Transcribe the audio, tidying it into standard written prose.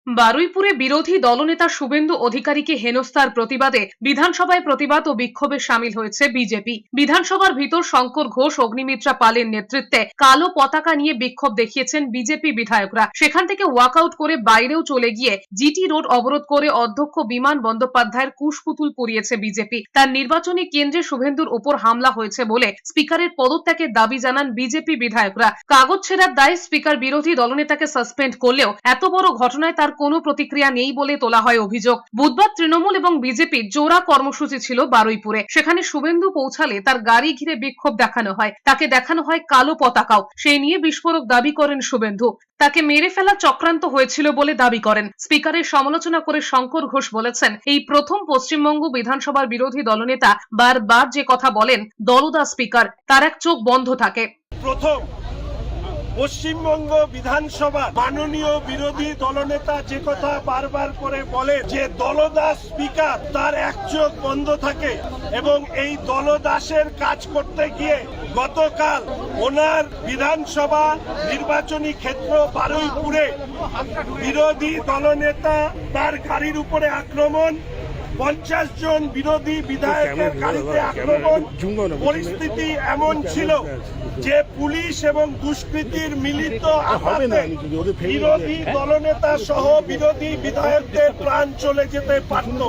বারুইপুরে বিরোধী দলনেতা শুভেন্দু অধিকারীকে হেনস্থার প্রতিবাদে বিধানসভায় প্রতিবাদ ও বিক্ষোভে সামিল হয়েছে বিজেপি। বিধানসভার ভিতর শঙ্কর ঘোষ, অগ্নিমিত্রা পালের নেতৃত্বে কালো পতাকা নিয়ে বিক্ষোভ দেখিয়েছেন বিজেপি বিধায়করা। সেখান থেকে ওয়াকআউট করে বাইরেও চলে গিয়ে জিটি রোড অবরোধ করে অধ্যক্ষ বিমান বন্দ্যোপাধ্যায়ের কুশপুতুল পুড়িয়েছে বিজেপি। তার নির্বাচনী কেন্দ্রে শুভেন্দুর উপর হামলা হয়েছে বলে স্পিকারের পদত্যাগের দাবি জানান বিজেপি বিধায়করা। কাগজ ছেঁড়ার দায়ে স্পিকার বিরোধী দলনেতাকে সাসপেন্ড করলেও এত বড় ঘটনায় তার কোনো প্রতিক্রিয়া নেই বলে তোলা হয় অভিযোগ। বুধবার তৃণমূল এবং বিজেপির জোড়া কর্মসূচি ছিল বারুইপুরে। সেখানে শুভেন্দু পৌঁছালে তার গাড়ি ঘিরে বিক্ষোভ দেখানো হয়, তাকে দেখানো হয় কালো পতাকাও। সেই নিয়ে বিস্ফোরক দাবি করেন শুভেন্দু। তাকে মেরে ফেলা চক্রান্ত হয়েছিল বলে দাবি করেন। স্পিকারের সমালোচনা করে শঙ্কর ঘোষ বলেছেন, এই প্রথম পশ্চিমবঙ্গ বিধানসভার বিরোধী দলনেতা বারবার যে কথা বলেন দলদা স্পিকার, তার এক চোখ বন্ধ থাকে। প্রথম পশ্চিমবঙ্গ বিধানসভা মাননীয় বিরোধী দলনেতা যে কথা বারবার করে বলে যে দলদাস স্পিকার, তার এক চোখ বন্ধ থাকে এবং এই দলদাসের কাজ করতে গিয়ে গতকাল ওনার বিধানসভা নির্বাচনী ক্ষেত্র বারুইপুরে বিরোধী দলনেতা তার গাড়ির উপরে আক্রমণ, 50 জন বিরোধী বিধায়কের গাড়িতে আক্রমণ। পরিস্থিতি এমন ছিল যে পুলিশ এবং দুষ্কৃতীর মিলিত আঘাতে বিরোধী দলনেতা সহ বিরোধী বিধায়কদের প্রাণ চলে যেতে পারত।